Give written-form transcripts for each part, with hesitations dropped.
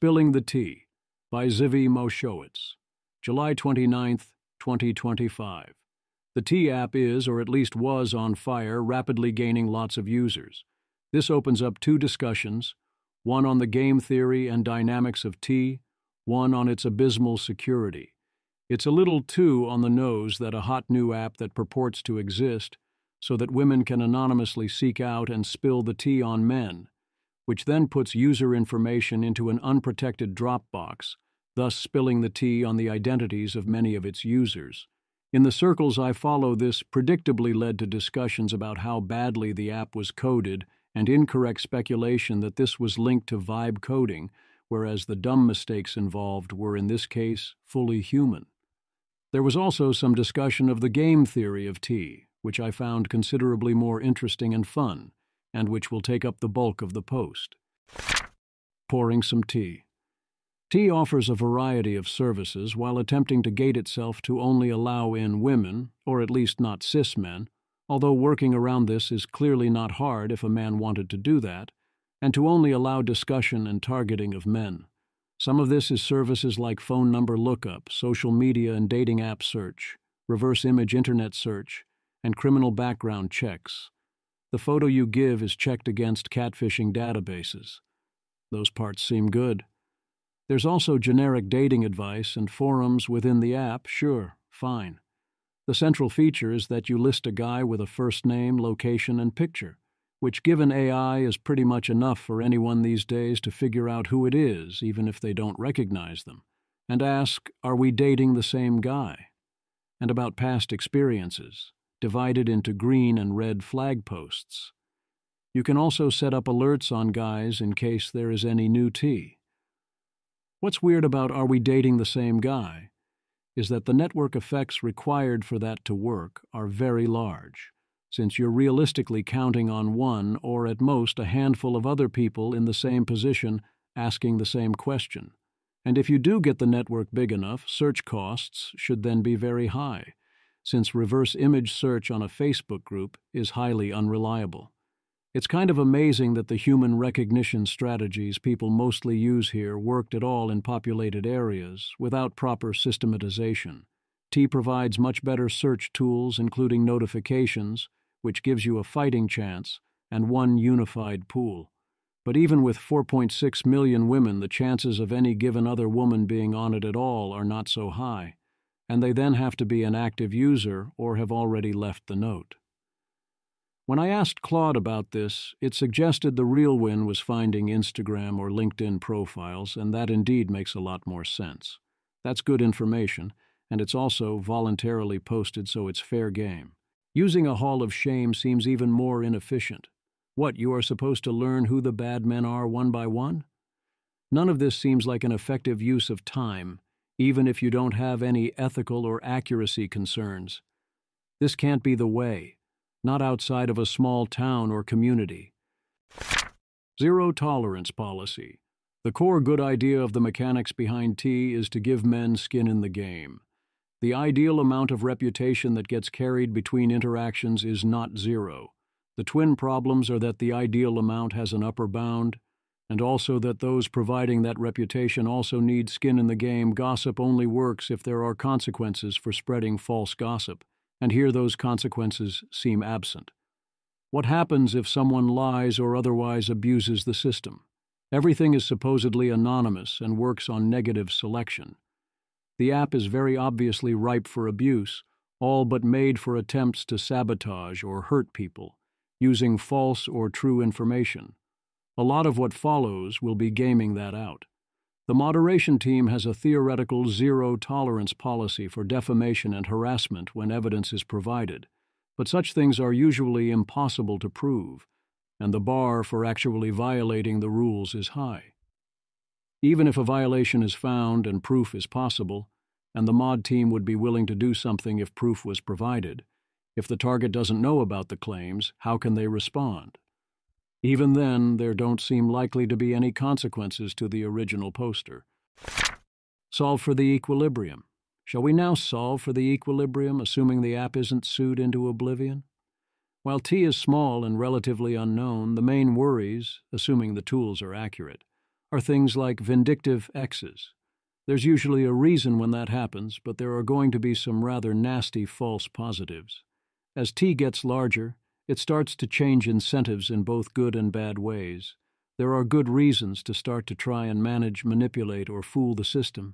Spilling the Tea by Zivy Moshowitz, July 29th, 2025. The Tea app is, or at least was, on fire, rapidly gaining lots of users. This opens up two discussions, one on the game theory and dynamics of tea, one on its abysmal security. It's a little too on the nose that a hot new app that purports to exist so that women can anonymously seek out and spill the tea on men, which then puts user information into an unprotected Dropbox, thus spilling the tea on the identities of many of its users. In the circles I follow, this predictably led to discussions about how badly the app was coded and incorrect speculation that this was linked to vibe coding, whereas the dumb mistakes involved were, in this case, fully human. There was also some discussion of the game theory of tea, which I found considerably more interesting and fun, and which will take up the bulk of the post. Pouring some tea. Tea offers a variety of services while attempting to gate itself to only allow in women, or at least not cis men, although working around this is clearly not hard if a man wanted to do that, and to only allow discussion and targeting of men. Some of this is services like phone number lookup, social media and dating app search, reverse image internet search, and criminal background checks. The photo you give is checked against catfishing databases. Those parts seem good. There's also generic dating advice and forums within the app, sure, fine. The central feature is that you list a guy with a first name, location, and picture, which given AI is pretty much enough for anyone these days to figure out who it is, even if they don't recognize them, and ask, are we dating the same guy? And about past experiences, divided into green and red flag posts. You can also set up alerts on guys in case there is any new tea. What's weird about are we dating the same guy is that the network effects required for that to work are very large, since you're realistically counting on one or at most a handful of other people in the same position asking the same question. And if you do get the network big enough, search costs should then be very high, since reverse image search on a Facebook group is highly unreliable. It's kind of amazing that the human recognition strategies people mostly use here worked at all in populated areas without proper systematization. Tea provides much better search tools, including notifications, which gives you a fighting chance, and one unified pool. But even with 4.6 million women, the chances of any given other woman being on it at all are not so high, and they then have to be an active user or have already left the note. When I asked Claude about this, it suggested the real win was finding Instagram or LinkedIn profiles, and that indeed makes a lot more sense. That's good information, and it's also voluntarily posted, so it's fair game. Using a hall of shame seems even more inefficient. What, you are supposed to learn who the bad men are one by one? None of this seems like an effective use of time, even if you don't have any ethical or accuracy concerns. This can't be the way. Not outside of a small town or community. Zero tolerance policy. The core good idea of the mechanics behind tea is to give men skin in the game. The ideal amount of reputation that gets carried between interactions is not zero. The twin problems are that the ideal amount has an upper bound, and also that those providing that reputation also need skin in the game. Gossip only works if there are consequences for spreading false gossip, and here those consequences seem absent. What happens if someone lies or otherwise abuses the system? Everything is supposedly anonymous and works on negative selection. The app is very obviously ripe for abuse, all but made for attempts to sabotage or hurt people, using false or true information. A lot of what follows will be gaming that out. The moderation team has a theoretical zero-tolerance policy for defamation and harassment when evidence is provided, but such things are usually impossible to prove, and the bar for actually violating the rules is high. Even if a violation is found and proof is possible, and the mod team would be willing to do something if proof was provided, if the target doesn't know about the claims, how can they respond? Even then, there don't seem likely to be any consequences to the original poster. Solve for the equilibrium. Shall we now solve for the equilibrium, assuming the app isn't sued into oblivion? While T is small and relatively unknown, the main worries, assuming the tools are accurate, are things like vindictive exes. There's usually a reason when that happens, but there are going to be some rather nasty false positives. As T gets larger, it starts to change incentives in both good and bad ways. There are good reasons to start to try and manage, manipulate, or fool the system,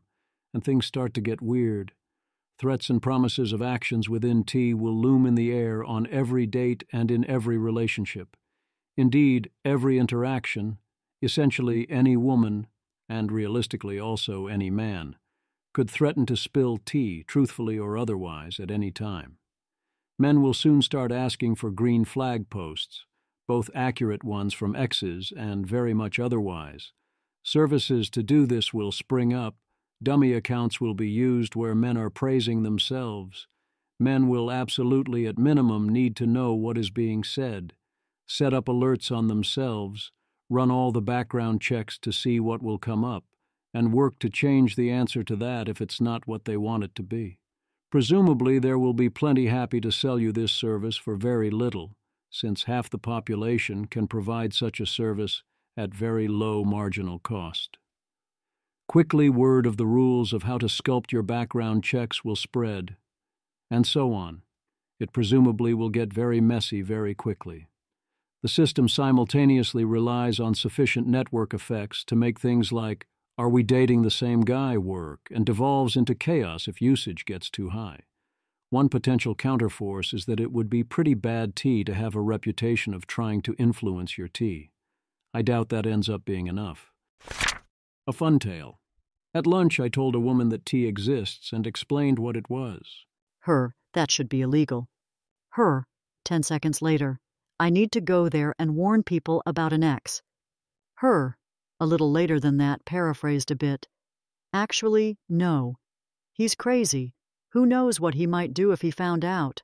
and things start to get weird. Threats and promises of actions within T will loom in the air on every date and in every relationship. Indeed, every interaction, essentially any woman, and realistically also any man, could threaten to spill tea, truthfully or otherwise, at any time. Men will soon start asking for green flag posts, both accurate ones from exes and very much otherwise. Services to do this will spring up. Dummy accounts will be used where men are praising themselves. Men will absolutely, at minimum, need to know what is being said, set up alerts on themselves, run all the background checks to see what will come up, and work to change the answer to that if it's not what they want it to be. Presumably, there will be plenty happy to sell you this service for very little, since half the population can provide such a service at very low marginal cost. Quickly, word of the rules of how to sculpt your background checks will spread, and so on. It presumably will get very messy very quickly. The system simultaneously relies on sufficient network effects to make things like, "Are we dating the same guy?" work, and devolves into chaos if usage gets too high. One potential counterforce is that it would be pretty bad tea to have a reputation of trying to influence your tea. I doubt that ends up being enough. A fun tale. At lunch, I told a woman that tea exists and explained what it was. Her, that should be illegal. Her, 10 seconds later, I need to go there and warn people about an ex. Her, a little later than that, paraphrased a bit. Actually, no. He's crazy. Who knows what he might do if he found out?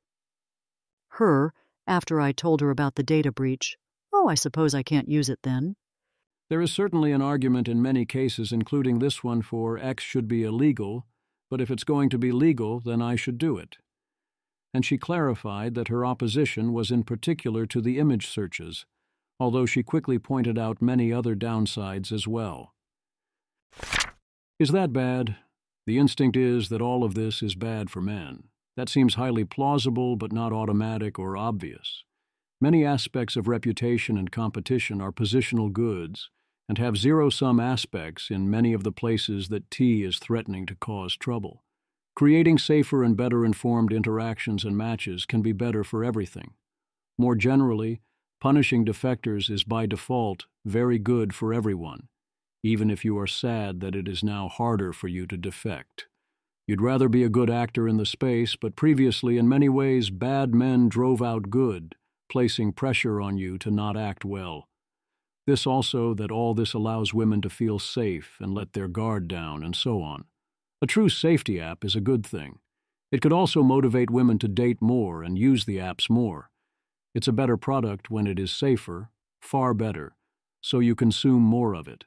Her, after I told her about the data breach. Oh, I suppose I can't use it then. There is certainly an argument in many cases, including this one, for X should be illegal, but if it's going to be legal, then I should do it. And she clarified that her opposition was in particular to the image searches, although she quickly pointed out many other downsides as well. Is that bad? The instinct is that all of this is bad for men. That seems highly plausible, but not automatic or obvious. Many aspects of reputation and competition are positional goods and have zero-sum aspects in many of the places that tea is threatening to cause trouble. Creating safer and better informed interactions and matches can be better for everything. More generally, punishing defectors is by default very good for everyone, even if you are sad that it is now harder for you to defect. You'd rather be a good actor in the space, but previously in many ways bad men drove out good, placing pressure on you to not act well. This also that all this allows women to feel safe and let their guard down and so on. A true safety app is a good thing. It could also motivate women to date more and use the apps more. It's a better product when it is safer, far better, so you consume more of it.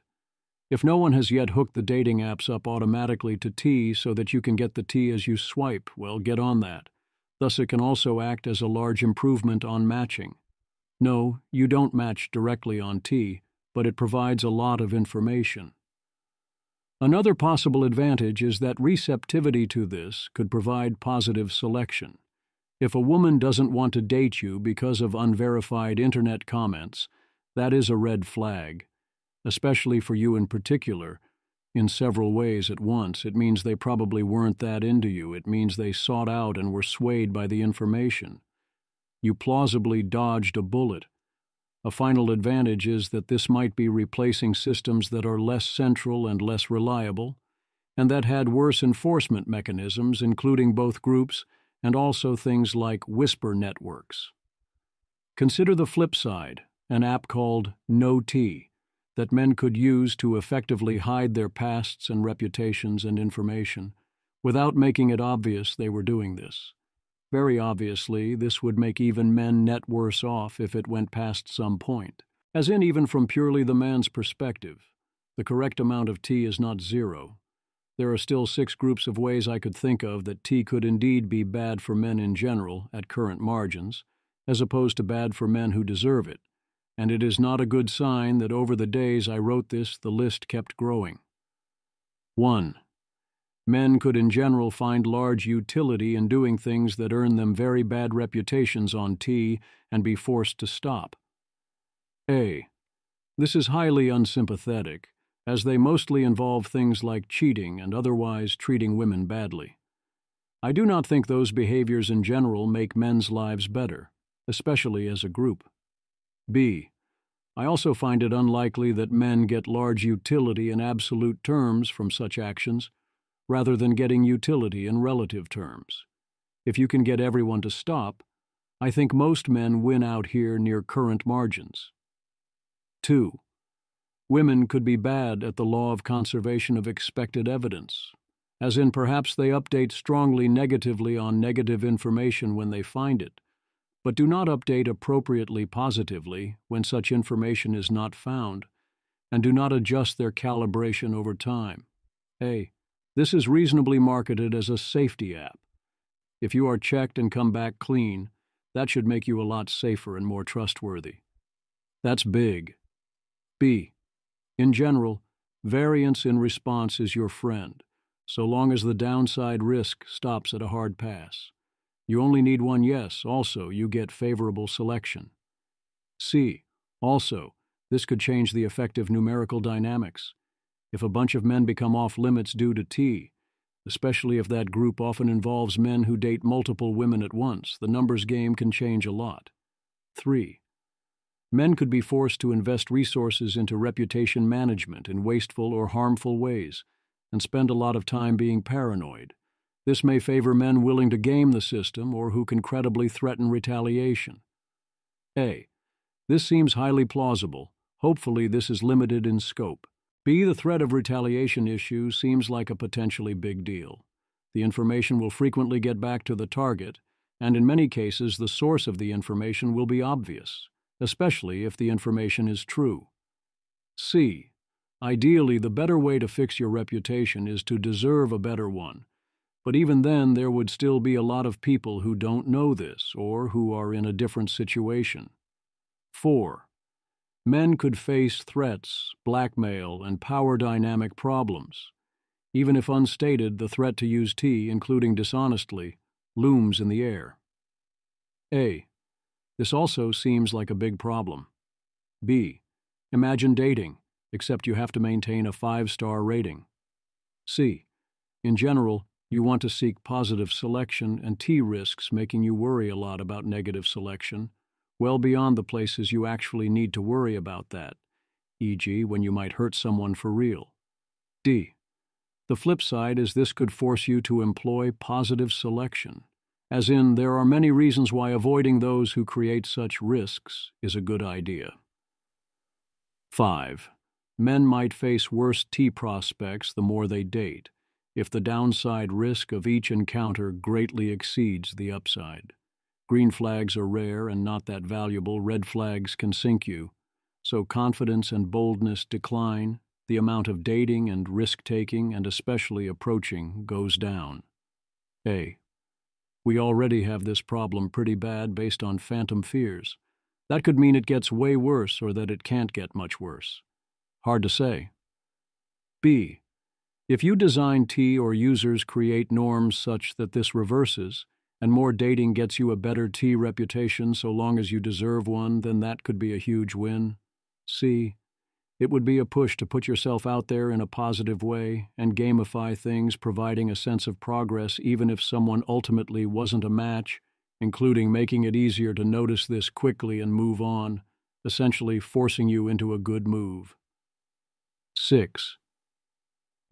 If no one has yet hooked the dating apps up automatically to tea so that you can get the tea as you swipe, well, get on that. Thus it can also act as a large improvement on matching. No, you don't match directly on tea, but it provides a lot of information. Another possible advantage is that receptivity to this could provide positive selection. If a woman doesn't want to date you because of unverified internet comments, that is a red flag, especially for you in particular. In several ways at once, it means they probably weren't that into you. It means they sought out and were swayed by the information. You plausibly dodged a bullet. A final advantage is that this might be replacing systems that are less central and less reliable, and that had worse enforcement mechanisms, including both groups and also things like whisper networks. Consider the flip side, an app called No Tea, that men could use to effectively hide their pasts and reputations and information, without making it obvious they were doing this. Very obviously, this would make even men net worse off if it went past some point. As in, even from purely the man's perspective, the correct amount of tea is not zero. There are still 6 groups of ways I could think of that tea could indeed be bad for men in general at current margins, as opposed to bad for men who deserve it, and it is not a good sign that over the days I wrote this, the list kept growing. 1. Men could in general find large utility in doing things that earn them very bad reputations on T and be forced to stop. A. This is highly unsympathetic, as they mostly involve things like cheating and otherwise treating women badly. I do not think those behaviors in general make men's lives better, especially as a group. B. I also find it unlikely that men get large utility in absolute terms from such actions, rather than getting utility in relative terms. If you can get everyone to stop, I think most men win out here near current margins. 2. Women could be bad at the law of conservation of expected evidence, as in perhaps they update strongly negatively on negative information when they find it, but do not update appropriately positively when such information is not found, and do not adjust their calibration over time. A. This is reasonably marketed as a safety app. If you are checked and come back clean, that should make you a lot safer and more trustworthy. That's big. B. In general, variance in response is your friend, so long as the downside risk stops at a hard pass. You only need one yes, also you get favorable selection. C. Also, this could change the effective numerical dynamics. If a bunch of men become off-limits due to T, especially if that group often involves men who date multiple women at once, the numbers game can change a lot. 3. Men could be forced to invest resources into reputation management in wasteful or harmful ways, and spend a lot of time being paranoid. This may favor men willing to game the system or who can credibly threaten retaliation. A. This seems highly plausible. Hopefully this is limited in scope. B. The threat of retaliation issue seems like a potentially big deal. The information will frequently get back to the target, and in many cases the source of the information will be obvious, especially if the information is true. C. Ideally, the better way to fix your reputation is to deserve a better one, but even then there would still be a lot of people who don't know this or who are in a different situation. 4. Men could face threats, blackmail, and power dynamic problems. Even if unstated, the threat to use T, including dishonestly, looms in the air. A. This also seems like a big problem. B. Imagine dating, except you have to maintain a 5-star rating. C. In general, you want to seek positive selection, and T risks making you worry a lot about negative selection, well beyond the places you actually need to worry about that, e.g. when you might hurt someone for real. D. The flip side is this could force you to employ positive selection, as in there are many reasons why avoiding those who create such risks is a good idea. 5. Men might face worse T prospects the more they date, if the downside risk of each encounter greatly exceeds the upside. Green flags are rare and not that valuable. Red flags can sink you. So confidence and boldness decline, the amount of dating and risk-taking and especially approaching goes down. A. We already have this problem pretty bad based on phantom fears. That could mean it gets way worse or that it can't get much worse. Hard to say. B. If you design T or users create norms such that this reverses, and more dating gets you a better T reputation so long as you deserve one, then that could be a huge win. C. It would be a push to put yourself out there in a positive way and gamify things, providing a sense of progress even if someone ultimately wasn't a match, including making it easier to notice this quickly and move on, essentially forcing you into a good move. 6.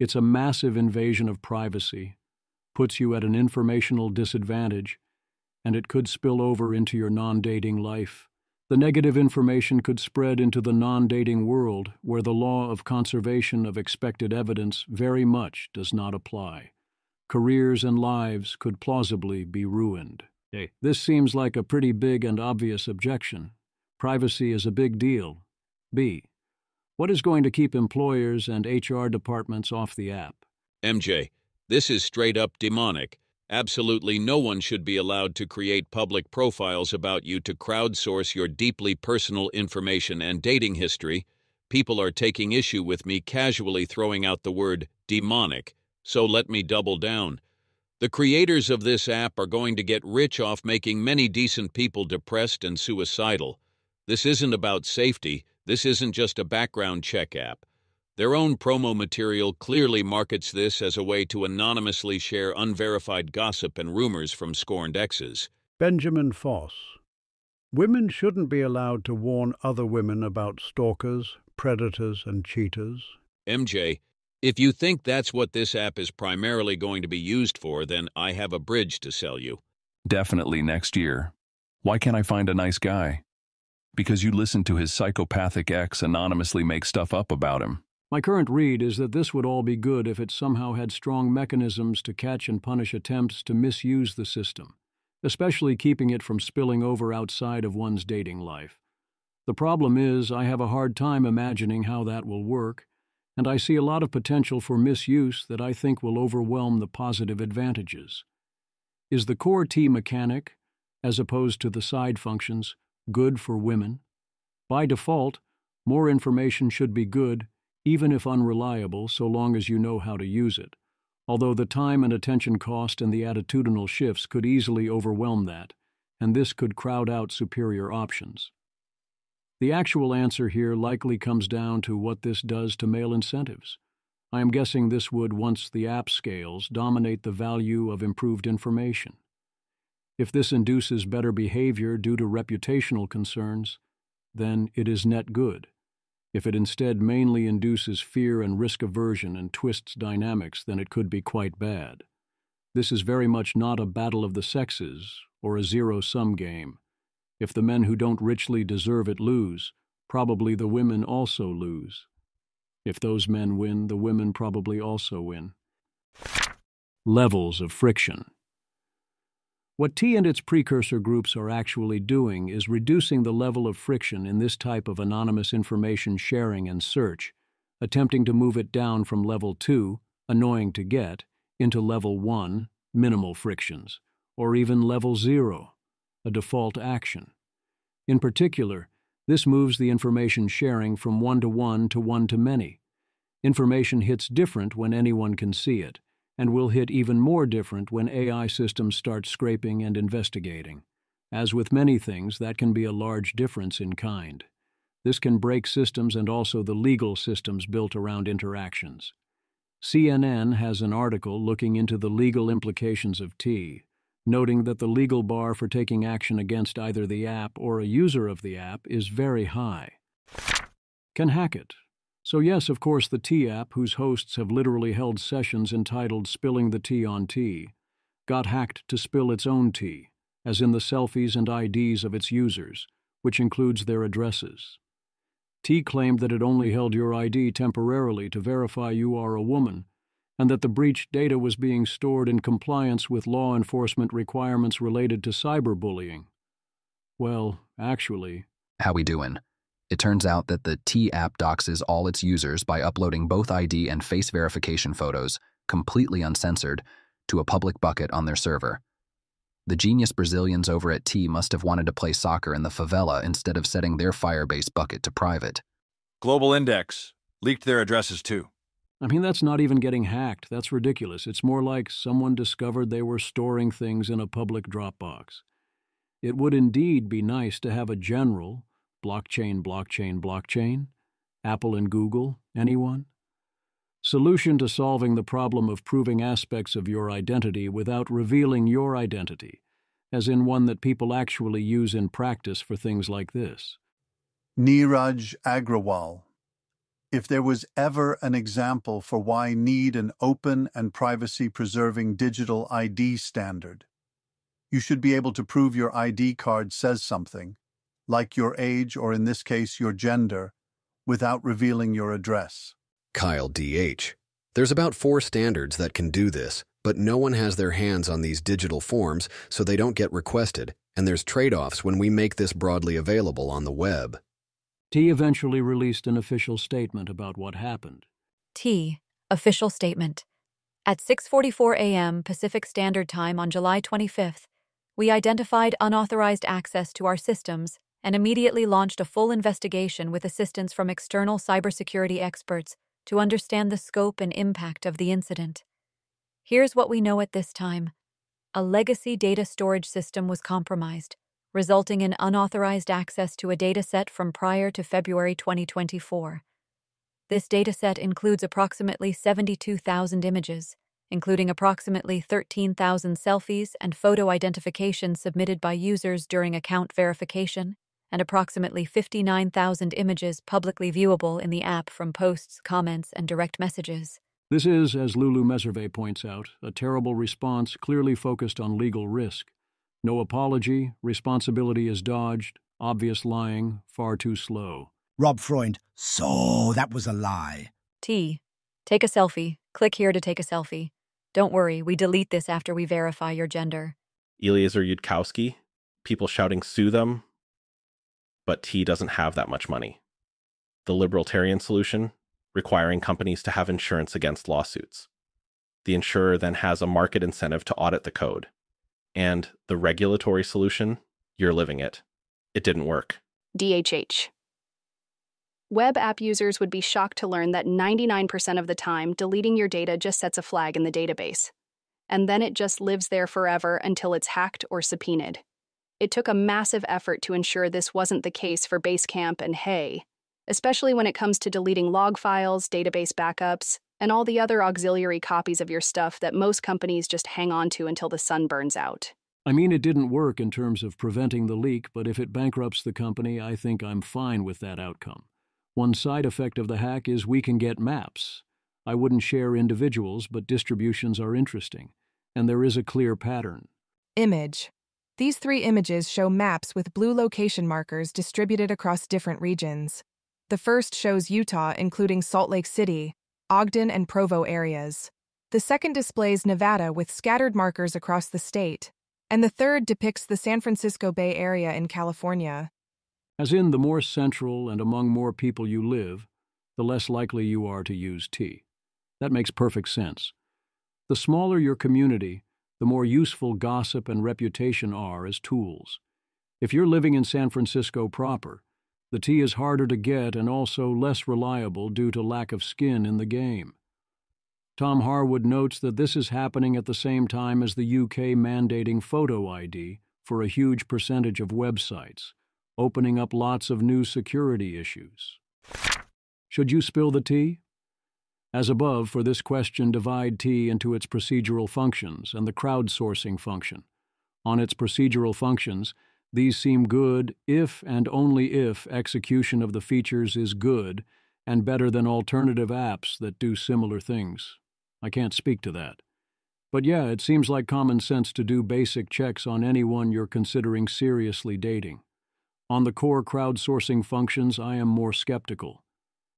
It's a massive invasion of privacy, puts you at an informational disadvantage, and it could spill over into your non-dating life. The negative information could spread into the non-dating world, where the law of conservation of expected evidence very much does not apply. Careers and lives could plausibly be ruined. This seems like a pretty big and obvious objection. Privacy is a big deal. B. What is going to keep employers and HR departments off the app? MJ, this is straight up demonic. Absolutely no one should be allowed to create public profiles about you to crowdsource your deeply personal information and dating history. People are taking issue with me casually throwing out the word demonic, so let me double down. The creators of this app are going to get rich off making many decent people depressed and suicidal. This isn't about safety. This isn't just a background check app. Their own promo material clearly markets this as a way to anonymously share unverified gossip and rumors from scorned exes. Benjamin Foss. Women shouldn't be allowed to warn other women about stalkers, predators, and cheaters. MJ, if you think that's what this app is primarily going to be used for, then I have a bridge to sell you. Definitely next year. Why can't I find a nice guy? Because you listen to his psychopathic ex anonymously make stuff up about him. My current read is that this would all be good if it somehow had strong mechanisms to catch and punish attempts to misuse the system, especially keeping it from spilling over outside of one's dating life. The problem is, I have a hard time imagining how that will work, and I see a lot of potential for misuse that I think will overwhelm the positive advantages. Is the core T mechanic, as opposed to the side functions, good for women? By default, more information should be good, even if unreliable, so long as you know how to use it, although the time and attention cost and the attitudinal shifts could easily overwhelm that, and this could crowd out superior options. The actual answer here likely comes down to what this does to male incentives. I am guessing this would, once the app scales, dominate the value of improved information. If this induces better behavior due to reputational concerns, then it is net good. If it instead mainly induces fear and risk aversion and twists dynamics, then it could be quite bad. This is very much not a battle of the sexes or a zero-sum game. If the men who don't richly deserve it lose, probably the women also lose. If those men win, the women probably also win. Levels of friction. What T and its precursor groups are actually doing is reducing the level of friction in this type of anonymous information sharing and search, attempting to move it down from level 2, annoying to get, into level 1, minimal frictions, or even level 0, a default action. In particular, this moves the information sharing from one-to-one to one-to-many. Information hits different when anyone can see it, and will hit even more different when AI systems start scraping and investigating. As with many things, that can be a large difference in kind. This can break systems and also the legal systems built around interactions. CNN has an article looking into the legal implications of T, noting that the legal bar for taking action against either the app or a user of the app is very high. Can hack it. So yes, of course, the T app, whose hosts have literally held sessions entitled Spilling the Tea on T, got hacked to spill its own tea, as in the selfies and IDs of its users, which includes their addresses. T claimed that it only held your ID temporarily to verify you are a woman, and that the breached data was being stored in compliance with law enforcement requirements related to cyberbullying. Well, actually... How we doing? It turns out that the T app doxes all its users by uploading both ID and face verification photos, completely uncensored, to a public bucket on their server. The genius Brazilians over at T must have wanted to play soccer in the favela instead of setting their Firebase bucket to private. Global Index leaked their addresses too. I mean, that's not even getting hacked. That's ridiculous. It's more like someone discovered they were storing things in a public Dropbox. It would indeed be nice to have a general blockchain, Apple and Google, anyone? Solution to solving the problem of proving aspects of your identity without revealing your identity, as in one that people actually use in practice for things like this. Neeraj Agrawal. If there was ever an example for why need an open and privacy-preserving digital ID standard, you should be able to prove your ID card says something, like your age or in this case your gender, without revealing your address. Kyle DH. There's about 4 standards that can do this, but no one has their hands on these digital forms so they don't get requested, and there's trade-offs when we make this broadly available on the web. T eventually released an official statement about what happened. T. Official statement. At 6:44 a.m. Pacific Standard Time on July 25th, we identified unauthorized access to our systems and immediately launched a full investigation with assistance from external cybersecurity experts to understand the scope and impact of the incident. Here's what we know at this time. A legacy data storage system was compromised, resulting in unauthorized access to a dataset from prior to February 2024. This dataset includes approximately 72,000 images, including approximately 13,000 selfies and photo identifications submitted by users during account verification, and approximately 59,000 images publicly viewable in the app from posts, comments, and direct messages. This is, as Lulu Meserve points out, a terrible response clearly focused on legal risk. No apology, responsibility is dodged, obvious lying, far too slow. Rob Freund, so that was a lie. T. Take a selfie. Click here to take a selfie. Don't worry, we delete this after we verify your gender. Eliezer Yudkowsky, people shouting sue them, but T doesn't have that much money. The libertarian solution, requiring companies to have insurance against lawsuits. The insurer then has a market incentive to audit the code. And the regulatory solution, you're living it. It didn't work. DHH. Web app users would be shocked to learn that 99% of the time, deleting your data just sets a flag in the database. And then it just lives there forever until it's hacked or subpoenaed. It took a massive effort to ensure this wasn't the case for Basecamp and Hey, especially when it comes to deleting log files, database backups, and all the other auxiliary copies of your stuff that most companies just hang on to until the sun burns out. I mean, it didn't work in terms of preventing the leak, but if it bankrupts the company, I think I'm fine with that outcome. One side effect of the hack is we can get maps. I wouldn't share individuals, but distributions are interesting, and there is a clear pattern. Image. These 3 images show maps with blue location markers distributed across different regions. The first shows Utah, including Salt Lake City, Ogden, and Provo areas. The second displays Nevada with scattered markers across the state. And the third depicts the San Francisco Bay Area in California. As in, the more central and among more people you live, the less likely you are to use T. That makes perfect sense. The smaller your community, the more useful gossip and reputation are as tools. If you're living in San Francisco proper, the T is harder to get and also less reliable due to lack of skin in the game. Tom Harwood notes that this is happening at the same time as the UK mandating photo ID for a huge percentage of websites, opening up lots of new security issues. Should you spill the tea? As above, for this question, divide T into its procedural functions and the crowdsourcing function. On its procedural functions, these seem good if and only if execution of the features is good and better than alternative apps that do similar things. I can't speak to that. But yeah, it seems like common sense to do basic checks on anyone you're considering seriously dating. On the core crowdsourcing functions, I am more skeptical.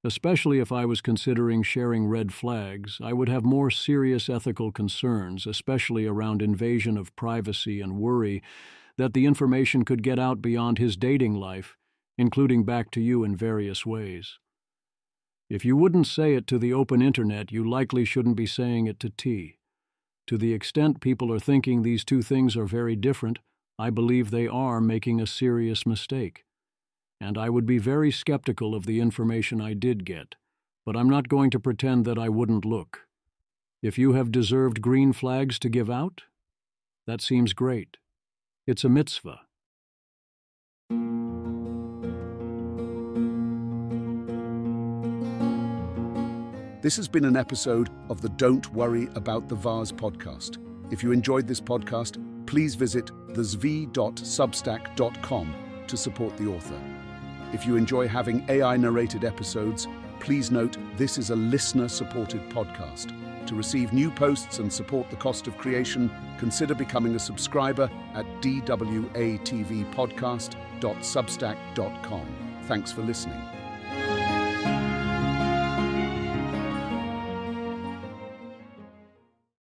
Especially if I was considering sharing red flags, I would have more serious ethical concerns, especially around invasion of privacy and worry that the information could get out beyond his dating life, including back to you in various ways. If you wouldn't say it to the open internet, you likely shouldn't be saying it to T. To the extent people are thinking these two things are very different, I believe they are making a serious mistake. And I would be very skeptical of the information I did get, but I'm not going to pretend that I wouldn't look. If you have deserved green flags to give out, that seems great. It's a mitzvah. This has been an episode of the Don't Worry About the Vase podcast. If you enjoyed this podcast, please visit thezv.substack.com to support the author. If you enjoy having AI-narrated episodes, please note this is a listener-supported podcast. To receive new posts and support the cost of creation, consider becoming a subscriber at dwatvpodcast.substack.com. Thanks for listening.